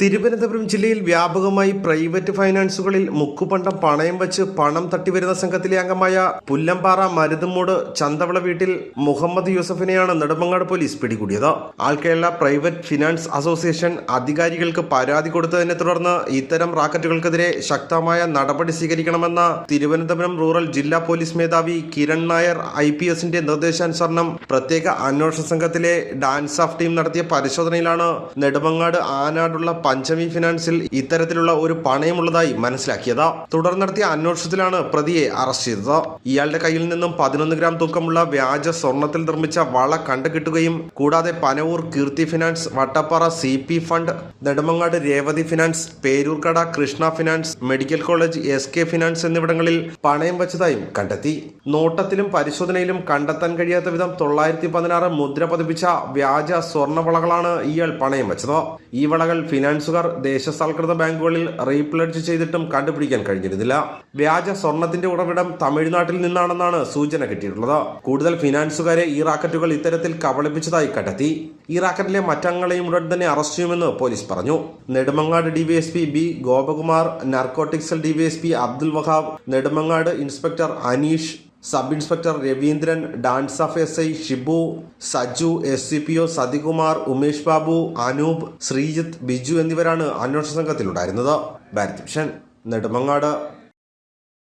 തിരുവനന്തപുരം ജില്ലയിൽ വ്യാപകമായി പ്രൈവറ്റ് ഫൈനാൻസുകളിൽ മുക്കുപണ്ടം പണയം വെച്ച് പണം തട്ടിവരുന്ന സംഘത്തിലെ അംഗമായ പുല്ലമ്പാറ മരുതുമൂട് ചന്തവള വീട്ടിൽ മുഹമ്മദ് യൂസഫിനെയാണ് നെടുമങ്ങാട് പോലീസ് പിടികൂടിയത്. ആൾ കേരള പ്രൈവറ്റ് ഫിനാൻസ് അസോസിയേഷൻ അധികാരികൾക്ക് പരാതി കൊടുത്തതിനെ തുടർന്ന് ഇത്തരം റാക്കറ്റുകൾക്കെതിരെ ശക്തമായ നടപടി സ്വീകരിക്കണമെന്ന തിരുവനന്തപുരം റൂറൽ ജില്ലാ പോലീസ് മേധാവി കിരൺ നായർ IPSന്റെ നിർദ്ദേശാനുസരണം പ്രത്യേക അന്വേഷണ സംഘത്തിലെ ഡാൻസ് ഓഫ് ടീം നടത്തിയ പരിശോധനയിലാണ് നെടുമങ്ങാട് ആനാടുള്ള പഞ്ചമി ഫിനാൻസിൽ ഇത്തരത്തിലുള്ള ഒരു പണയമുള്ളതായി മനസ്സിലാക്കിയത്. തുടർന്ന് നടത്തിയ അന്വേഷണത്തിലാണ് പ്രതിയെ അറസ്റ്റ് ചെയ്തത്. ഇയാളുടെ കയ്യിൽ നിന്നും 11 ഗ്രാം തൂക്കമുള്ള വ്യാജ സ്വർണത്തിൽ നിർമ്മിച്ച വള കണ്ടുകിട്ടുകയും കൂടാതെ Panavoor Keerthi finance, Vattappara CP fund, Nedumangad Revathi finance, Peroorkada Krishna finance, medical college SK finance എന്നിവിടങ്ങളിൽ പണയം വച്ചതായും കണ്ടെത്തി. നോട്ടത്തിലും പരിശോധനയിലും കണ്ടെത്താൻ കഴിയാത്ത വിധം 916 മുദ്ര പതിപ്പിച്ച വ്യാജ സ്വർണ്ണവളകളാണ് ഇയാൾ പണയം വെച്ചത്. ഈ വളകൾ ഫിനാൻസുകാർ ദേശസാൽകൃത ബാങ്കുകളിൽ റീപ്ലഡ്ജ് ചെയ്തിട്ടും കണ്ടുപിടിക്കാൻ കഴിഞ്ഞിരുന്നില്ല. വ്യാജ സ്വർണത്തിന്റെ ഉറവിടം തമിഴ്നാട്ടിൽ നിന്നാണെന്നാണ് സൂചന കിട്ടിയിട്ടുള്ളത്. കൂടുതൽ ഫിനാൻസുകാരെ ഈ റാക്കറ്റുകൾ ഇത്തരത്തിൽ കബളിപ്പിച്ചതായി കണ്ടെത്തി. ഈ റാക്കറ്റിലെ മറ്റംഗങ്ങളെയും ഉടൻ തന്നെ അറസ്റ്റ് ചെയ്യുമെന്ന് പോലീസ് പറഞ്ഞു. Nedumangad DYSP B Gopakumar, narcotics DYSP Abdul Wahab, Nedumangad inspector Aneesh, sub inspector Raveendran, dance of SI Shibu, Saju, SCPO Sathikumar, Umesh Babu, Anoop, Sreejith, Biju എന്നിവരാണ് അന്വേഷണ സംഘത്തിലുണ്ടായിരുന്നത്. ഭാരത് വിഷൻ, നെടുമങ്ങാട്.